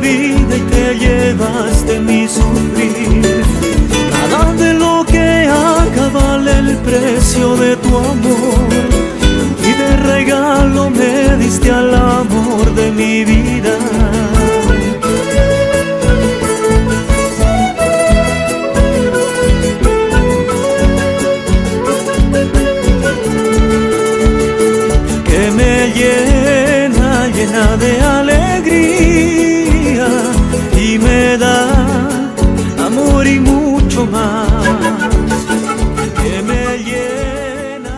vida y te llevaste mi sufrir. Nada de lo que haga vale el precio de tu amor, y de regalo me diste al amor de mi vida. Que me llena de alegría y me da amor y mucho más. Que me llena.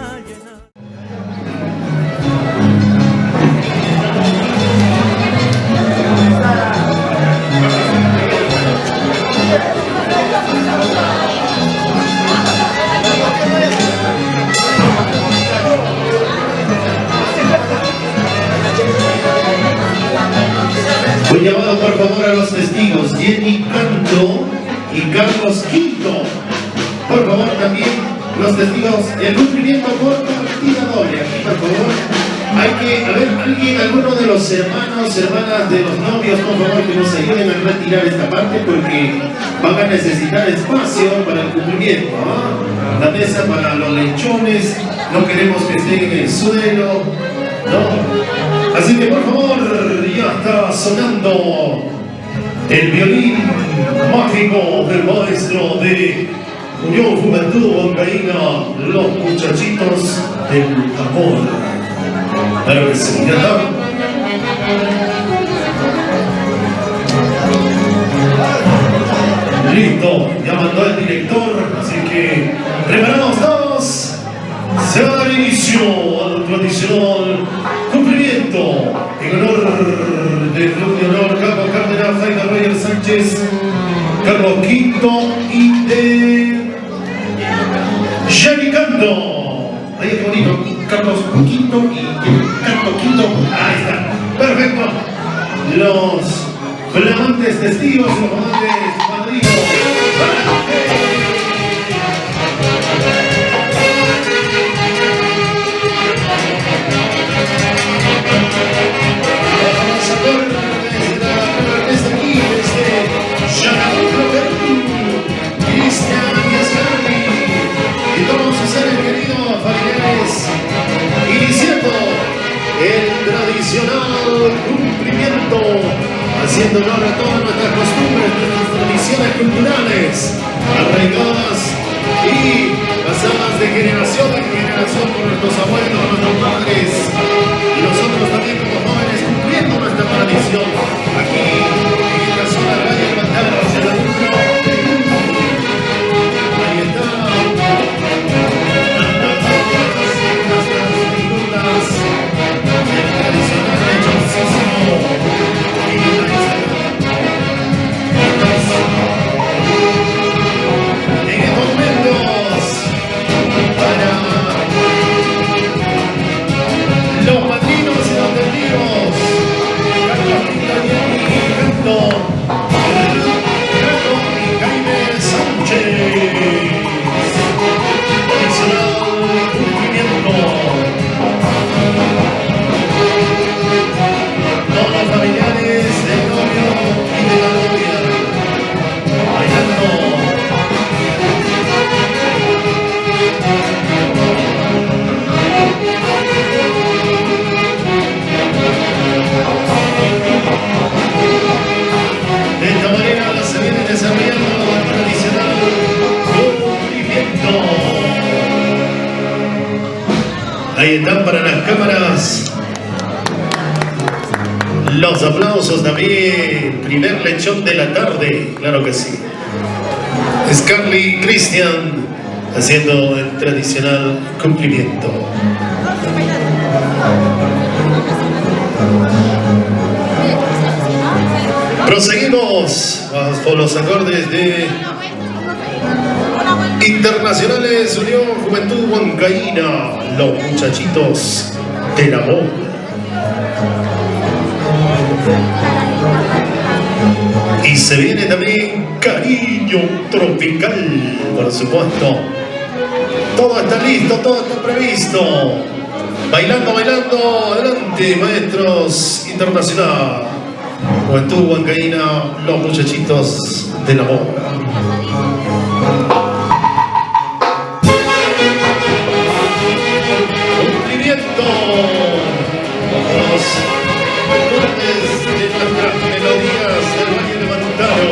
Un llamado por favor a los testigos Jenny Canto y Carlos Quinto. Por favor también los testigos del cumplimiento por partida doble. Aquí por favor hay que, a ver, alguien, alguno de los hermanos, hermanas de los novios, por favor que nos ayuden a retirar esta parte porque van a necesitar espacio para el cumplimiento, ¿no? La mesa para los lechones, no queremos que estén en el suelo, ¿no? Así que por favor, ya está sonando el violín mágico del maestro de Unión Juventud Huancaína, los muchachitos del amor. Claro que sí, ya está. Listo, ya mandó el director, así que preparados todos. Se va a dar inicio al tradicional cumplimiento en honor del club de honor Carlos Cárdenas, Jaime Roger Sánchez, Carlos Quinto y de Jenny Canto. Ahí es bonito, Carlos Quinto y Carlos Quinto. Ahí está, perfecto. Los flamantes testigos, los flamantes padrinos. El tradicional cumplimiento, haciendo honor a todas nuestras costumbres, nuestras tradiciones culturales, arraigadas y pasadas de generación en generación por nuestros abuelos, nuestros padres, y nosotros también como jóvenes cumpliendo nuestra tradición aquí en esta zona de Valle del Pantano, en la cultura. Ahí está. En estos momentos, para los padrinos y los testigos, Carlos Quintanilla y Canto, Carlos y Jaime Sánchez, tradicional cumplimiento. Todos los familiares del novio y de la novia bailando. De esta manera se viene desarrollando el tradicional cumplimiento. Ahí están para las cámaras. Los aplausos también, primer lechón de la tarde, claro que sí. Scarly Cristian haciendo el tradicional cumplimiento. Proseguimos bajo los acordes de Internacionales Unión Juventud Huancaína, los muchachitos del amor. Y se viene también Cariño Tropical, por supuesto. Todo está listo, todo está previsto. Bailando, bailando, adelante, maestros internacionales. o en tu huancaína, los muchachitos de la boda. Cumplimiento. Los acordes de nuestras melodías del Valle de Mantaro.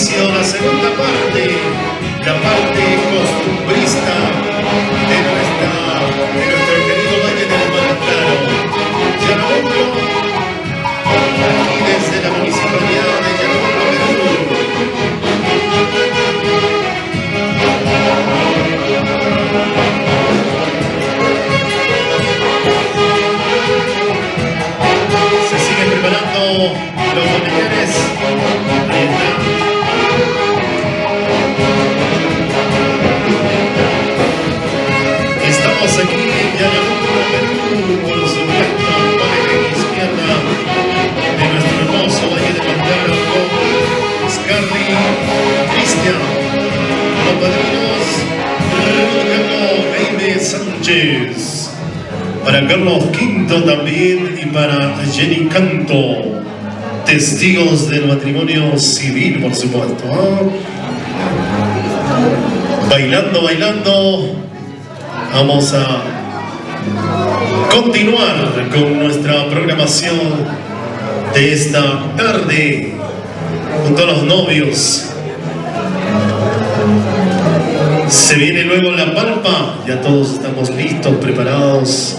La segunda parte, la parte costumbrista de nuestro querido Valle del Mantaro. Yarabuco, aquí desde la municipalidad de Yarabuco, Perú. Se siguen preparando los botellones. Ahí está. Estamos aquí en Yarabuco, Perú, por supuesto, para la izquierda de nuestro hermoso Valle de Mantaro con Scarly, Cristian, los padrinos Jaime Sánchez, para Carlos Quinto también y para Jenny Canto, testigos del matrimonio civil, por supuesto. Bailando, bailando. Vamos a continuar con nuestra programación de esta tarde junto a los novios. Se viene luego la palpa, ya todos estamos listos, preparados,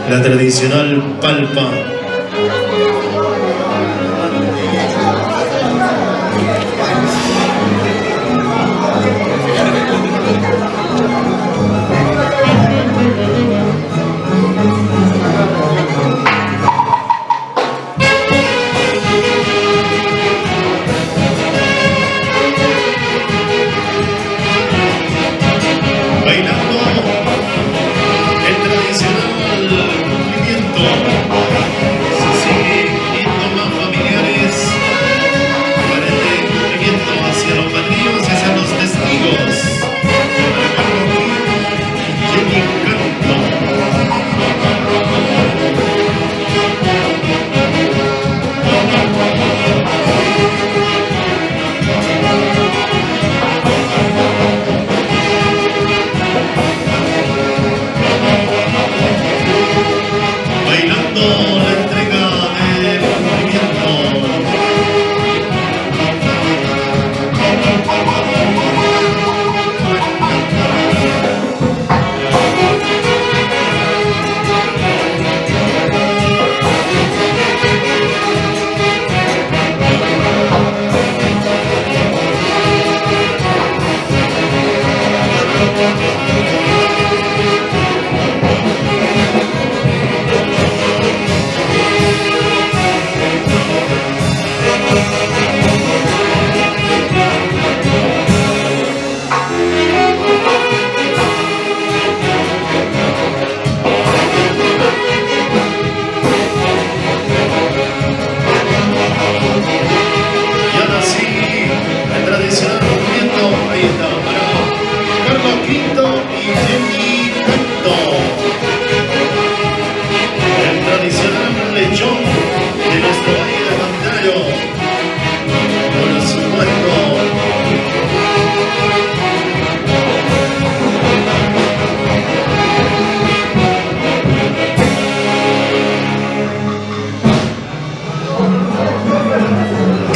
la tradicional palpa.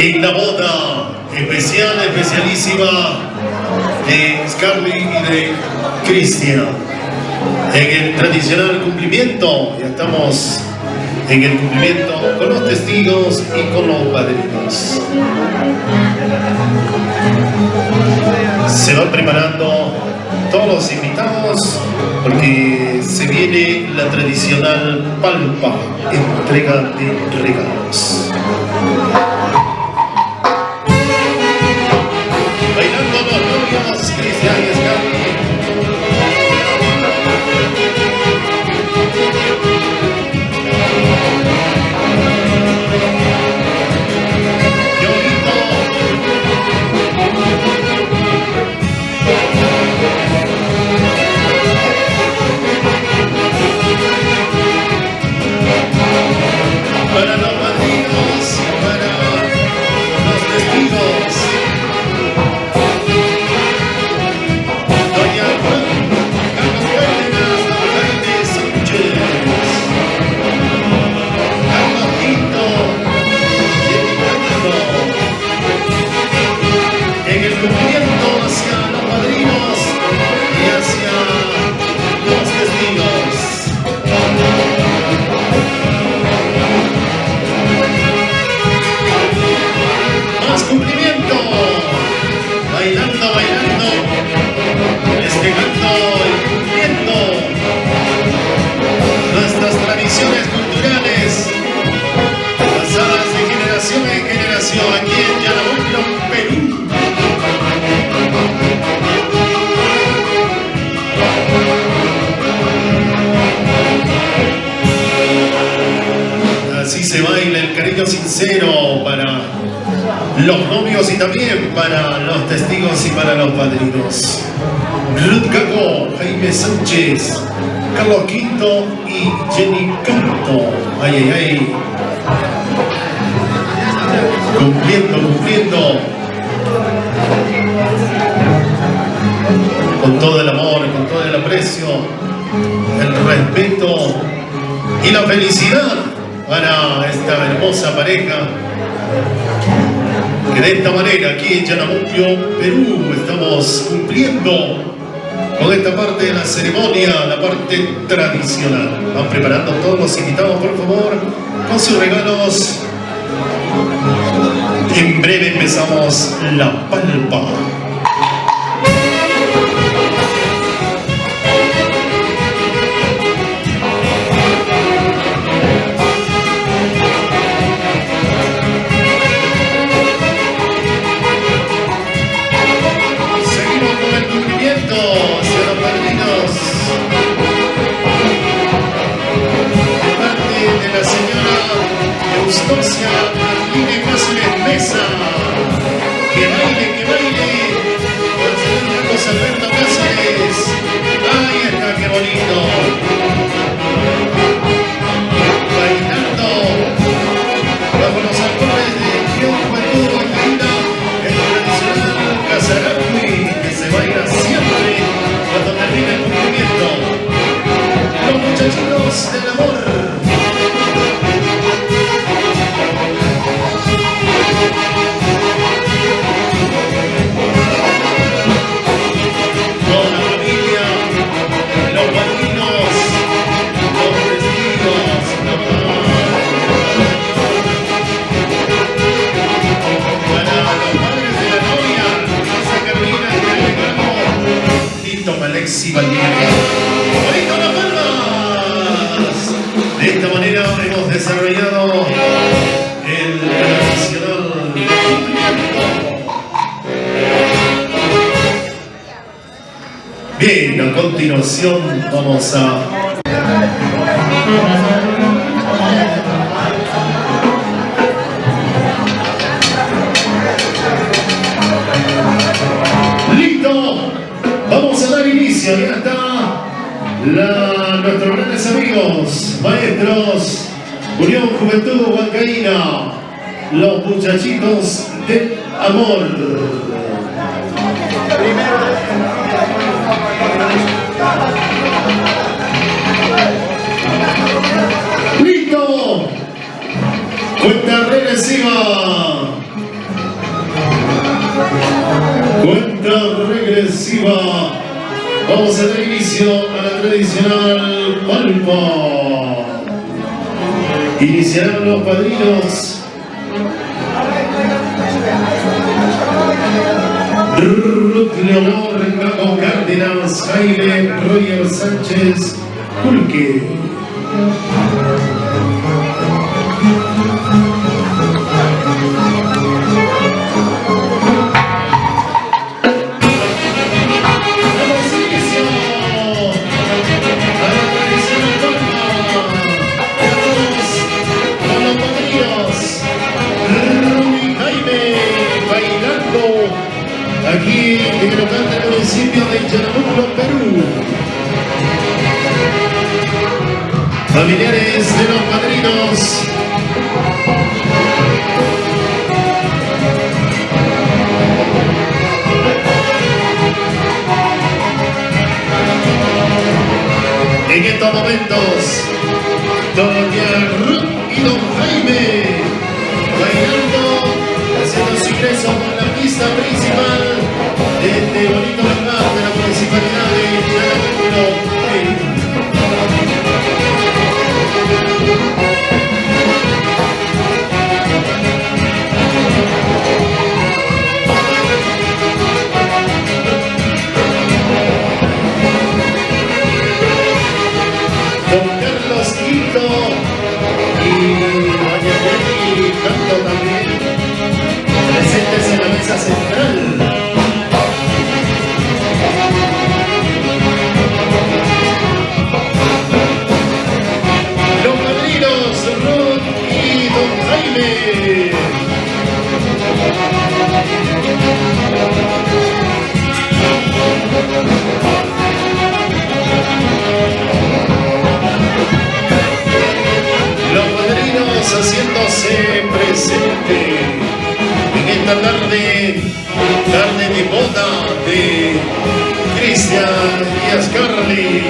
En la boda especial, especialísima de Scarly y de Cristian. En el tradicional cumplimiento, ya estamos en el cumplimiento con los testigos y con los padrinos. Se van preparando todos los invitados porque se viene la tradicional palpa, entrega de regalos. Bailando los novios. bailando, festejando y cumpliendo nuestras tradiciones culturales, pasadas de generación en generación aquí en Yanahuaylo, Perú. Así se baila el cariño sincero para los novios y también para los testigos y para los padrinos. Ruth Gago, Jaime Sánchez, Carlos Quinto y Jenny Canto. Ay, ay, ay. Cumpliendo. Con todo el amor, con todo el aprecio, el respeto y la felicidad para esta hermosa pareja que de esta manera aquí en Yanahuaylo, Perú, estamos cumpliendo con esta parte de la ceremonia, la parte tradicional. Van preparando todos los invitados, por favor, con sus regalos. En breve empezamos la palpa. Que baile, por señor Carlos Alberto Cáceres. Ahí está, qué bonito. Bailando bajo los acordes de Guión Juventud Huancaína, el tradicional Casaragüi, que se baila siempre cuando termina el cumplimiento. Los muchachitos del amor. Alexi Valdivian. ¡Bonito las palmas! De esta manera hemos desarrollado el tradicional cumplimiento. Bien, a continuación vamos a... Vamos a dar inicio, ya está nuestros grandes amigos, maestros, Unión Juventud Huancaína, los muchachitos del amor. ¡Listo! Cuenta regresiva. Cuenta regresiva. Vamos a dar inicio a la tradicional palpa. Iniciarán los padrinos. Ruth Leonor, Gago Cárdenas, Jaime Roger Sánchez, Pulque. Aquí en el local del municipio de Yanahuaylo, Perú. Familiares de los padrinos. En estos momentos, doña Ruth y don Jaime bailando, haciendo su ingreso por la pista principal de este bonito lugar de la municipalidad de Yanahuaylo, Perú. Elías Carly.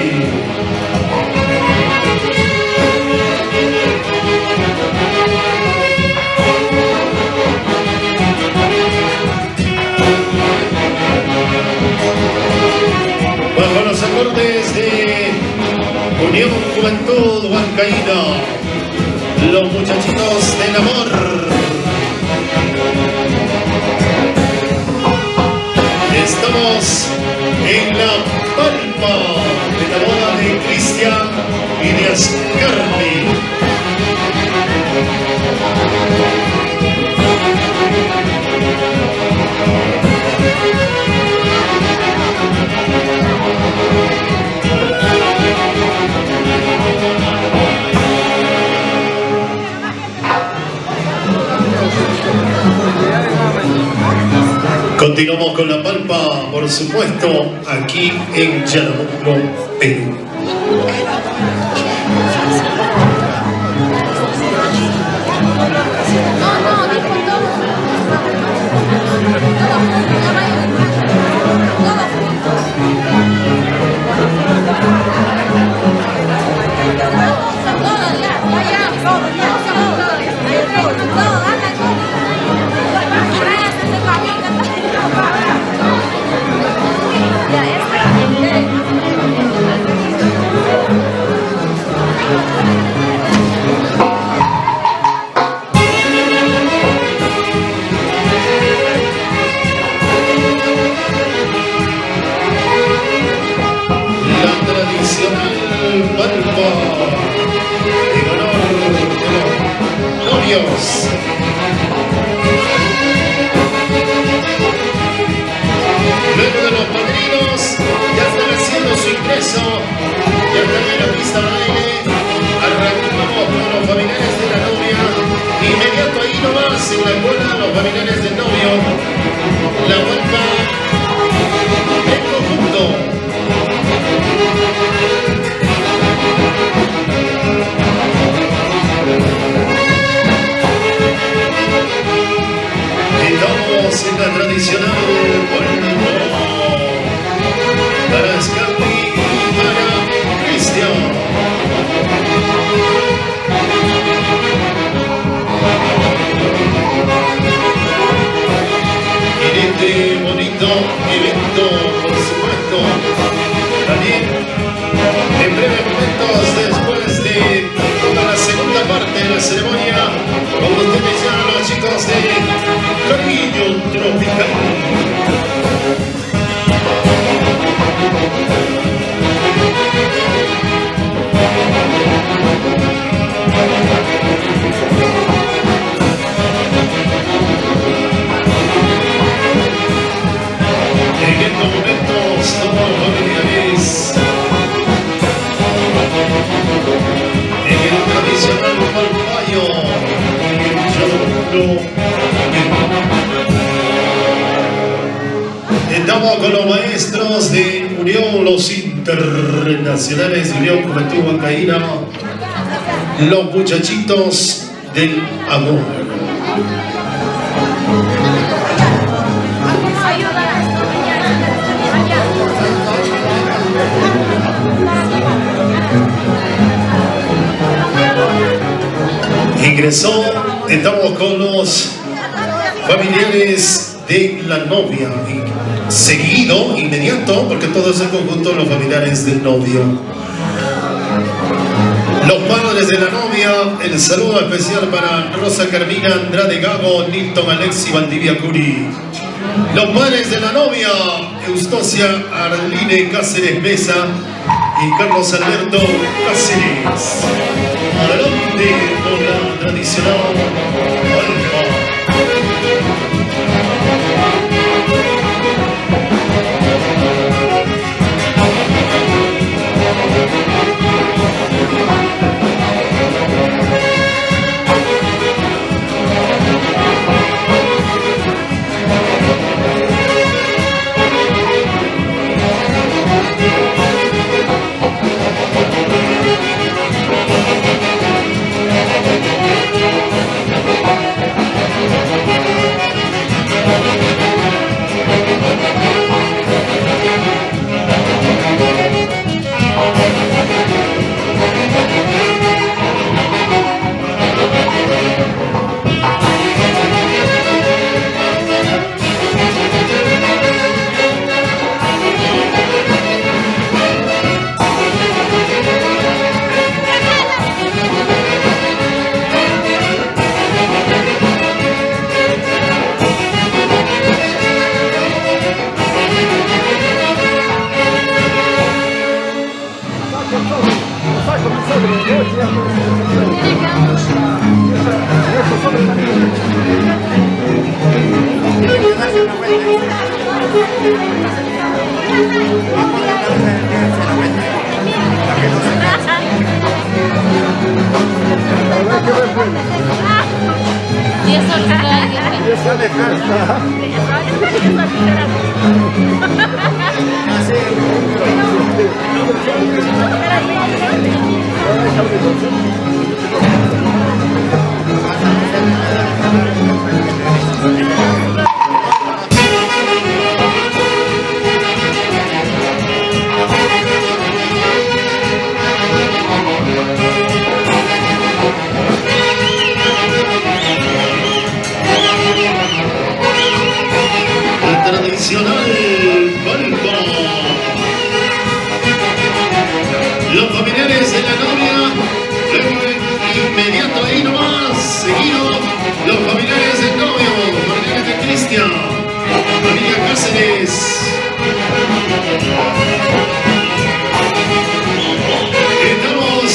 Bajo los acordes de Unión Juventud Huancaíno, los muchachitos del amor. Estamos en la palpa de la boda de Cristian Elías Carly. Continuamos con la palpa, por supuesto, aquí en Yaramuco, Perú. Luego de los padrinos, ya están haciendo su ingreso, ya están en la pista de baile. Arrancamos con los familiares de la novia. Inmediato ahí nomás, en la cola, los familiares del novio. La vuelta en conjunto. Estamos en la tradicional polvo para Scampi y para Cristian. En este bonito evento, por supuesto, también en breves momentos después de toda la segunda parte de la ceremonia, como ustedes ya los chicos de Cariño Tropical. En estos momentos somos familiares en el tradicional palpayo en Yaramuco. Estamos con los maestros de Unión, los internacionales de Unión Juventud Huancaína, los muchachitos del amor. Ingresó, estamos con los familiares de la novia. Seguido, inmediato, porque todo es en conjunto, los familiares del novio. Los padres de la novia, el saludo especial para Rosa Carmina Andrade Gago, Nilton Alexi Valdivia Curi. Los padres de la novia, Eustocia Arline Cáceres Mesa y Carlos Alberto Cáceres. Adelante con la tradicional palpa. Y eso le tradicional palco. Los familiares de la novia, luego inmediato ahí nomás, seguido, los familiares del novio, familiares de Cristian, familia Cáceres. Estamos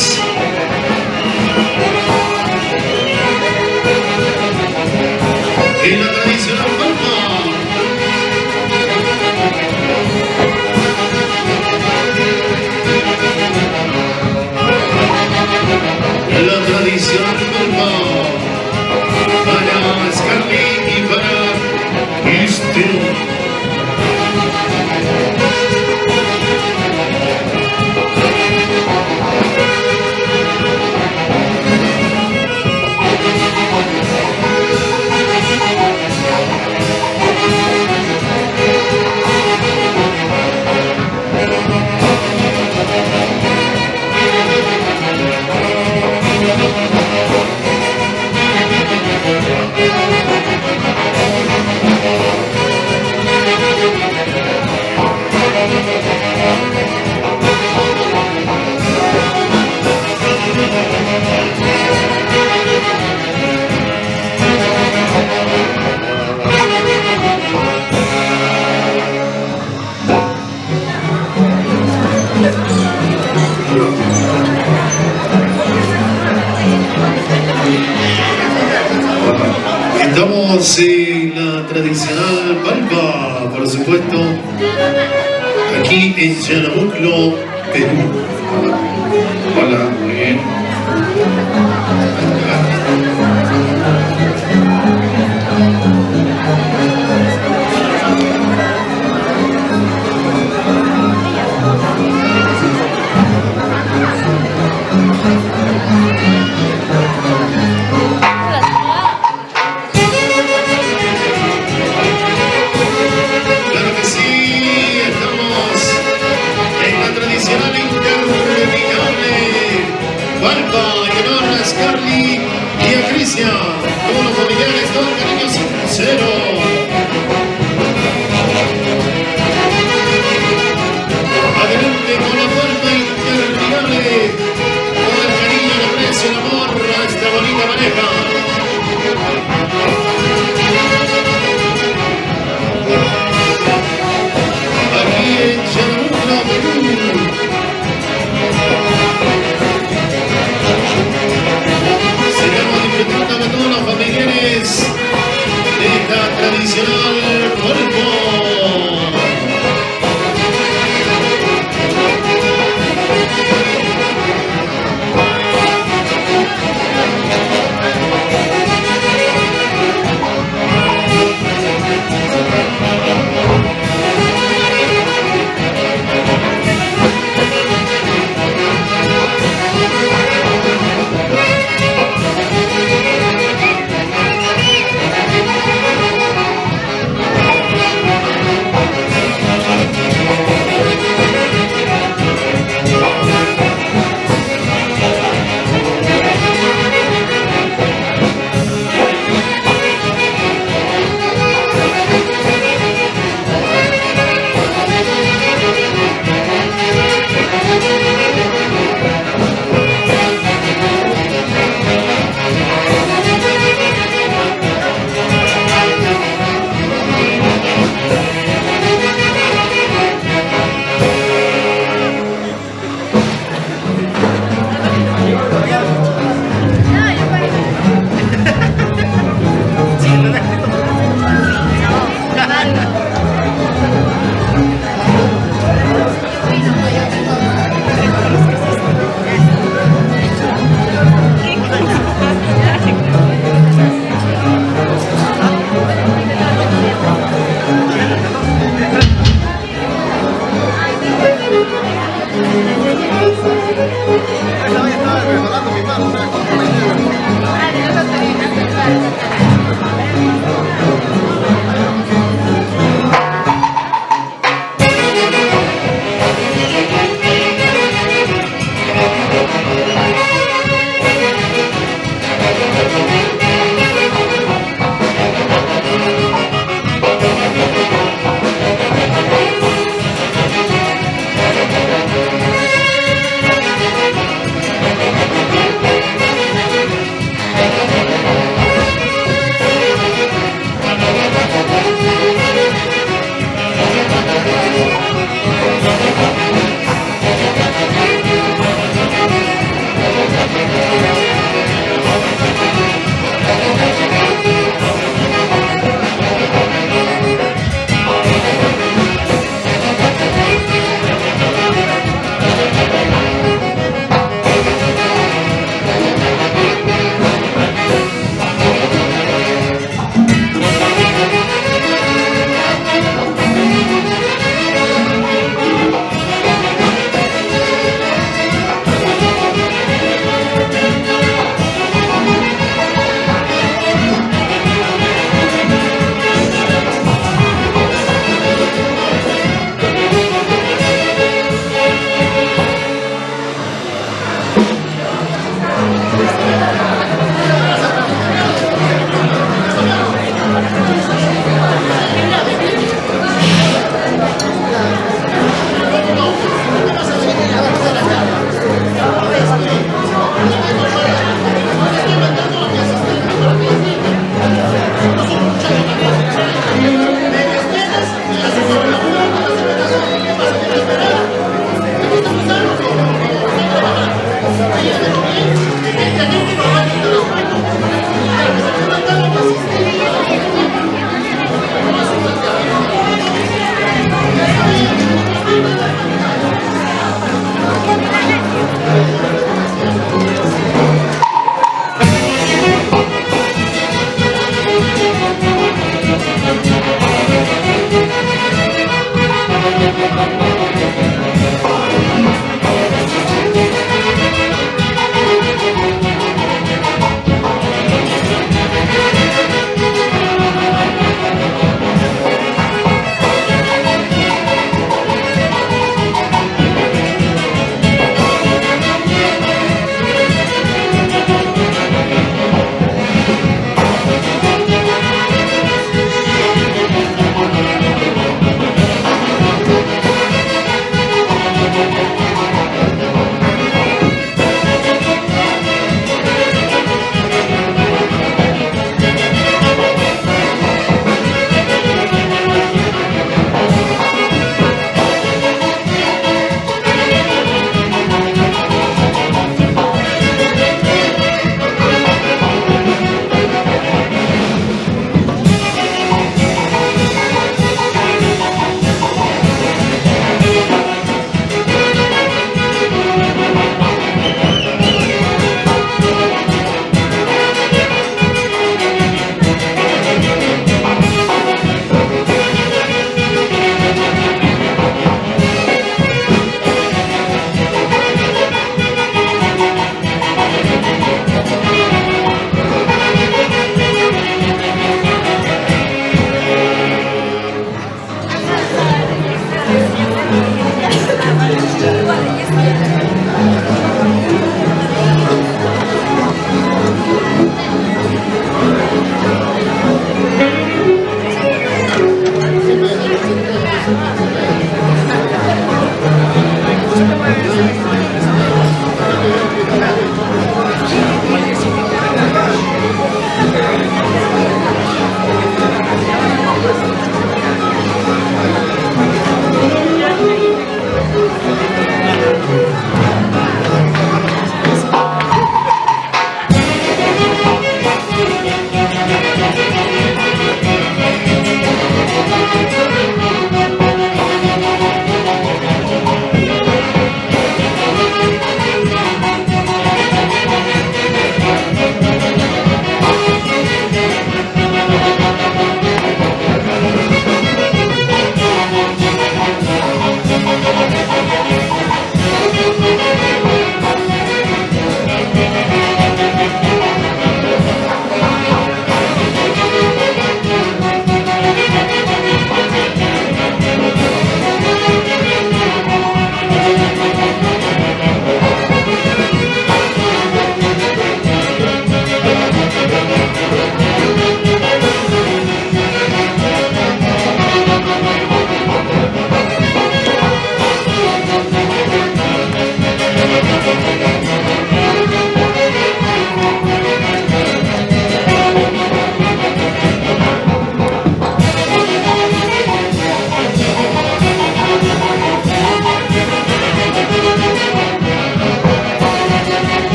en la tradicional palma. La tradicional palma para Scarly y para Cristian. Estamos en la tradicional palpa, por supuesto, aquí en Yanabuclo, Perú. Hola, muy bien. Scarly y a Cristian, todos los familiares, todos los cariños sinceros. Adelante con la puerta interminable, todo el cariño, el aprecio, el amor a esta bonita pareja. Aquí en Yanabuclo, Perú. Disfrutando de todos los familiares de esta tradicional polvo.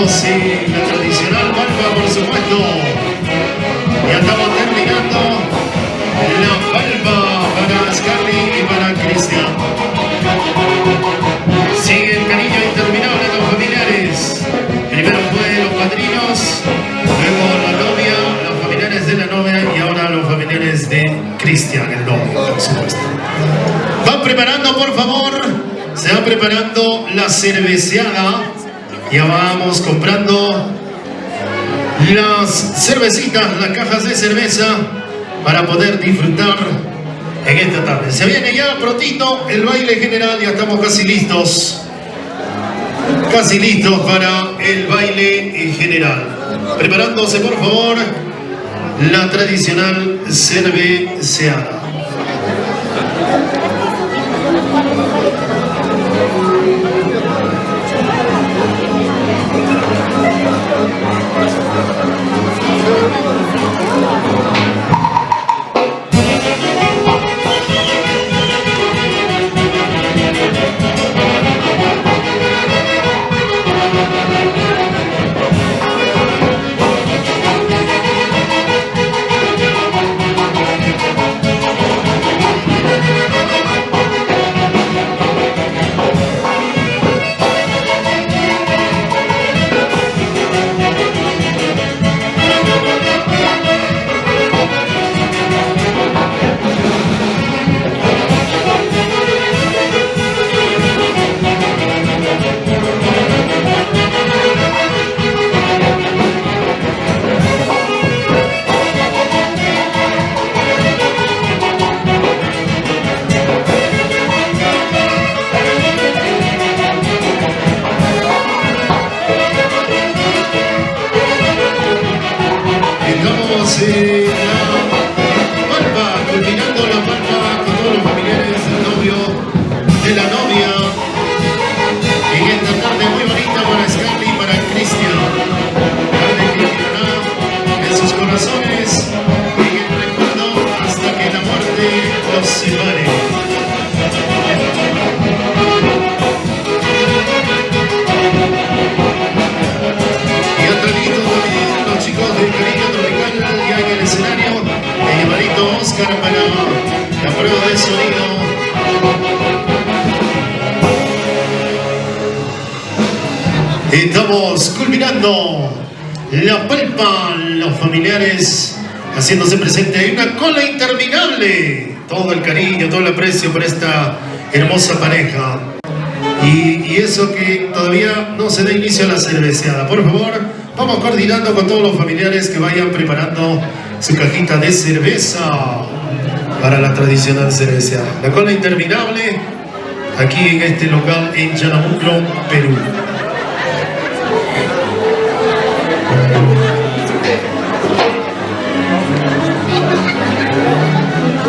Llegamos y la tradicional palpa, por supuesto. Ya estamos terminando la palpa para Scarly y para Cristian. Sigue el cariño interminable de los familiares. Primero fue los padrinos, luego la novia, los familiares de la novia y ahora los familiares de Cristian, el novio, por supuesto. Van preparando, por favor. Se va preparando la cerveceada. Ya vamos comprando las cervecitas, las cajas de cerveza para poder disfrutar en esta tarde. Se viene ya prontito el baile general, ya estamos casi listos. Casi listos para el baile general. Preparándose, por favor, la tradicional cerveceada. Estamos culminando la palpa, los familiares haciéndose presente. Hay una cola interminable. Todo el cariño, todo el aprecio por esta hermosa pareja. Y eso que todavía no se da inicio a la cerveceada. Por favor, vamos coordinando con todos los familiares que vayan preparando su cajita de cerveza para la tradicional cerveceada. La cola interminable aquí en este local en Yanamuclo, Perú.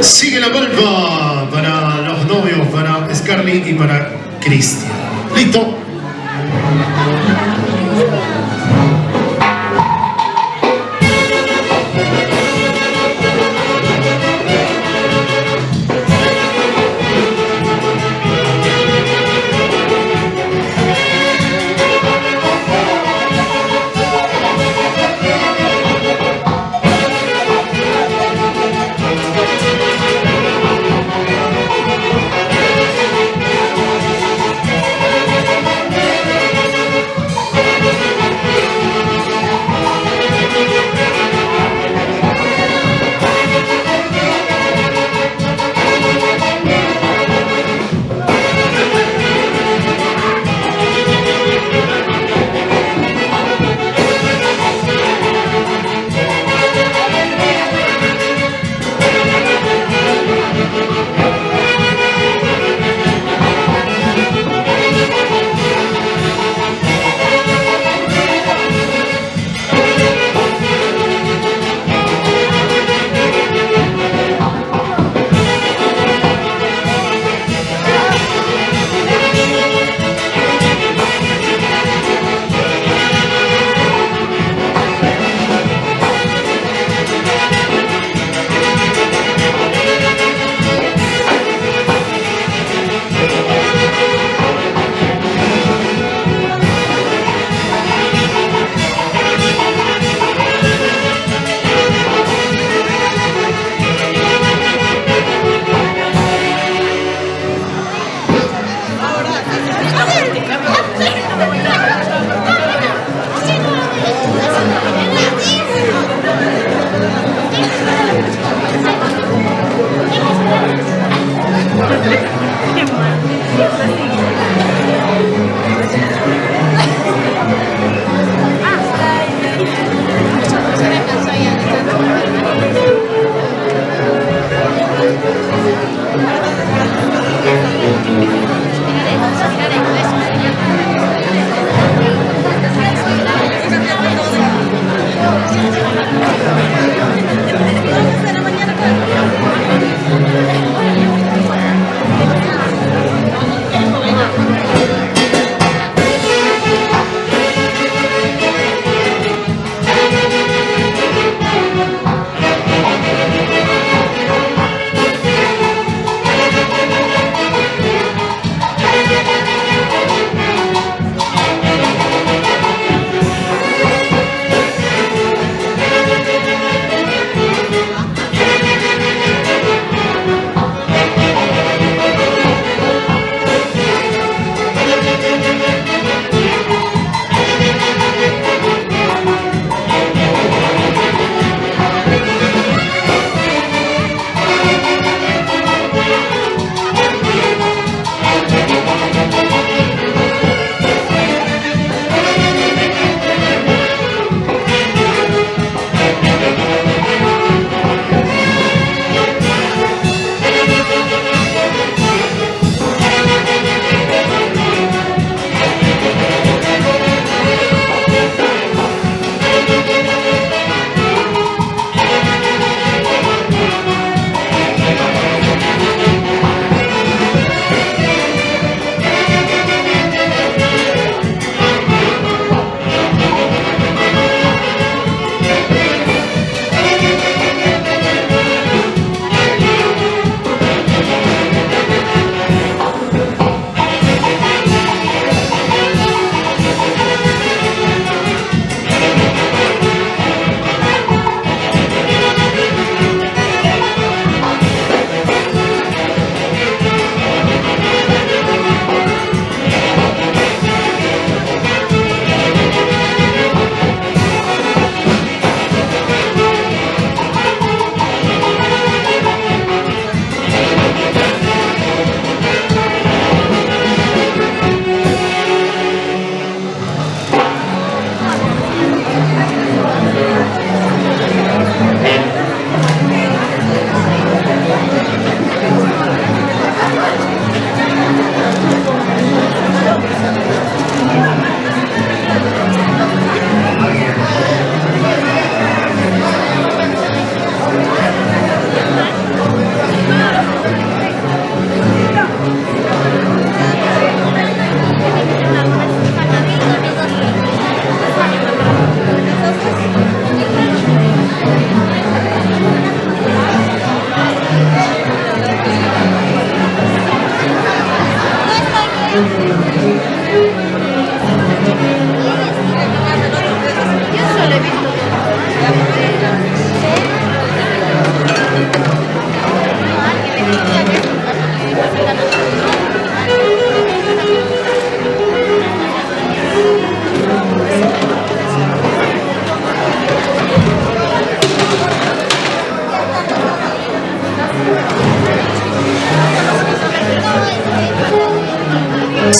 Sigue la palpa para los novios, para Scarly y para Cristian. ¿Listo?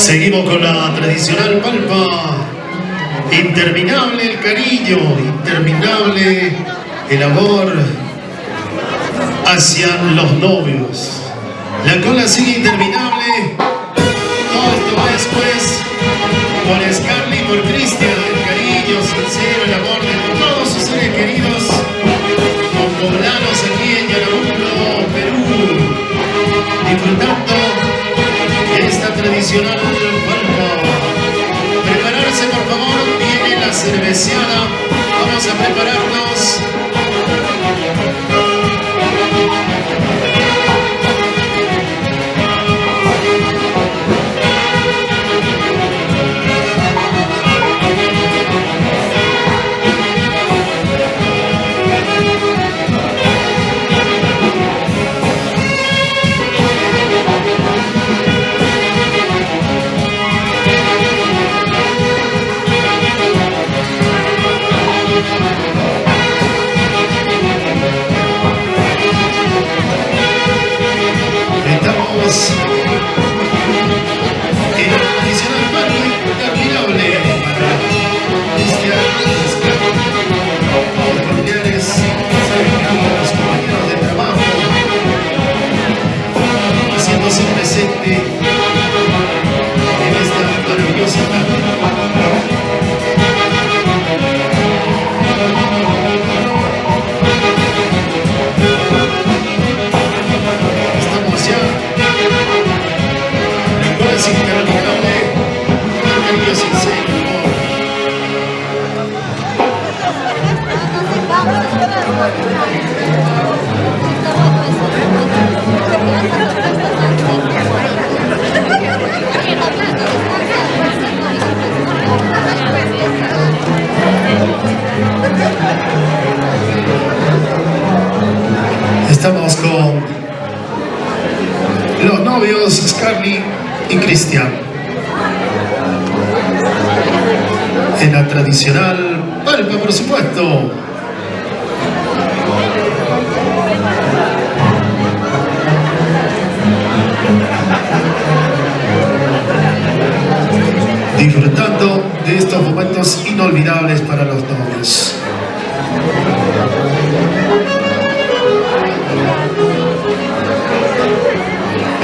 Seguimos con la tradicional palpa. Interminable el cariño, interminable el amor hacia los novios. La cola sigue interminable. Todo esto va después por Scarly y por Cristian. El cariño sincero, el amor de todos sus seres queridos, con poblanos aquí en Yarabuco, Perú, disfrutando de esta tradicional palpa. Prepararse, por favor, viene la cerveceada. Vamos a prepararnos. En la tradicional palpa interminable para Cristian, los familiares, los compañeros de trabajo, haciéndose presente en esta maravillosa estamos ya. Es interminable, el cariño sincero. Estamos con los novios Scarly y Cristian en la tradicional palpa, por supuesto. Disfrutando de estos momentos inolvidables para los novios.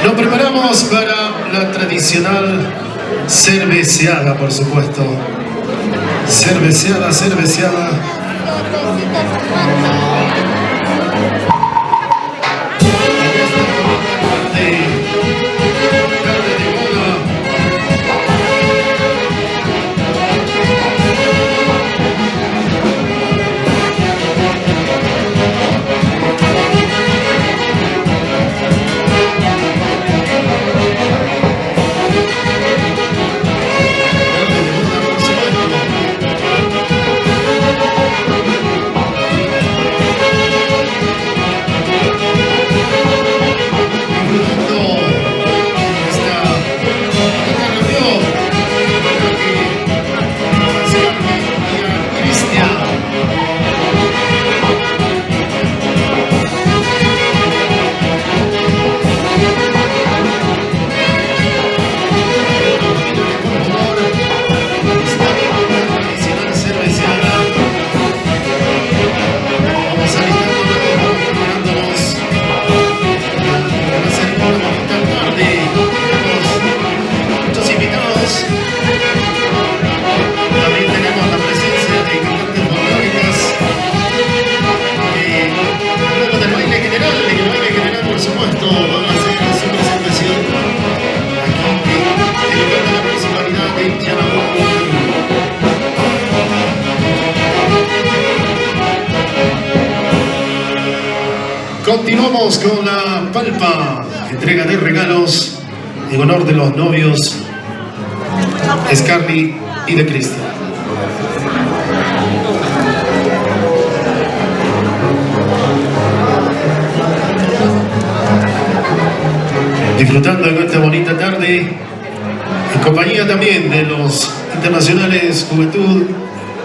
Nos preparamos para la tradicional cerveceada, por supuesto. Cerveceada, cerveceada. Continuamos con la palpa, entrega de regalos en honor de los novios Scarly y de Cristian. Disfrutando en esta bonita tarde, en compañía también de los internacionales Juventud,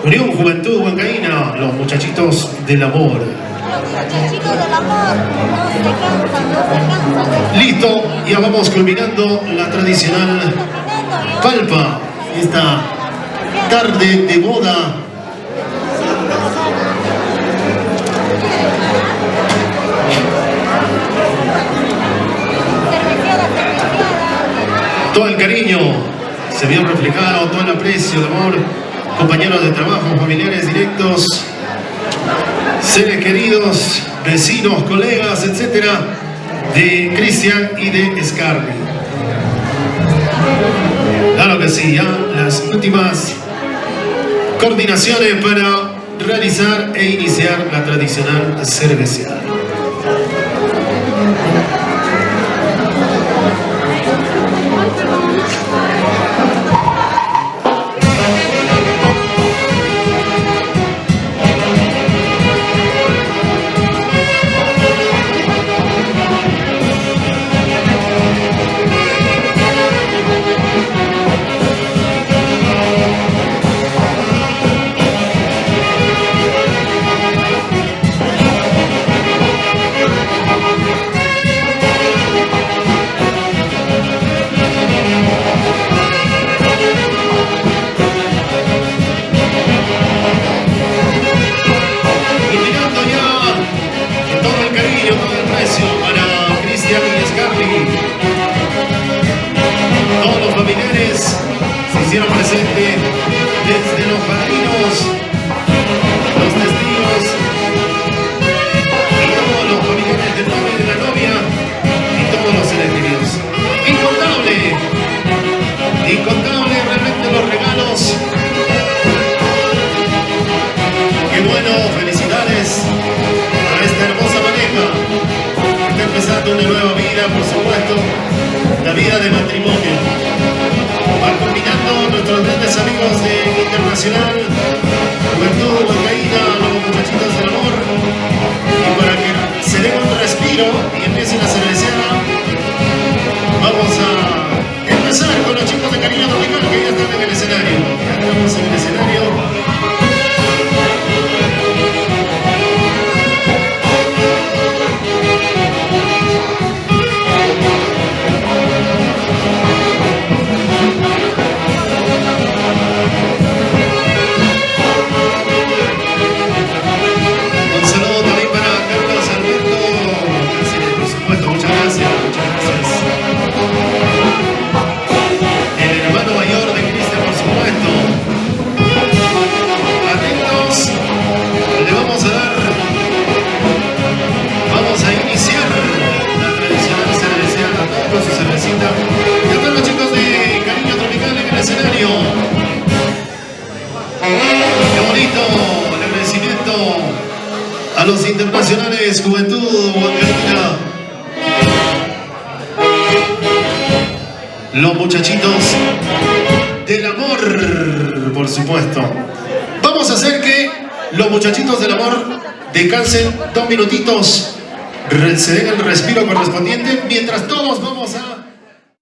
Unión Juventud Huancaína, los muchachitos del amor. Muchachitos del amor, no se cansan. Listo, ya vamos culminando la tradicional palpa esta tarde de boda. Todo el cariño se vio reflejado, todo el aprecio, el amor, compañeros de trabajo, familiares directos, seres queridos, vecinos, colegas, etcétera, de Cristian y de Scarly. Claro que sí, ya las últimas coordinaciones para realizar e iniciar la tradicional cerveceada. Desde los padrinos, los testigos y todos los familiares del novio y de la novia y todos los seres queridos. Incontable realmente los regalos. Qué bueno, felicidades a esta hermosa pareja que está empezando una nueva vida, por supuesto, la vida de matrimonio. Van combinando nuestros grandes amigos de Internacional, Juventud, Caída, los muchachitos del amor, y para que se den un respiro y empiecen a cervecear, vamos a empezar con los chicos de Cariño Tropical que ya están en el escenario. Ya estamos en el escenario. A los internacionales, Juventud, Huancaína, los muchachitos del amor, por supuesto. Vamos a hacer que los muchachitos del amor descansen 2 minutitos, se den el respiro correspondiente, mientras todos vamos a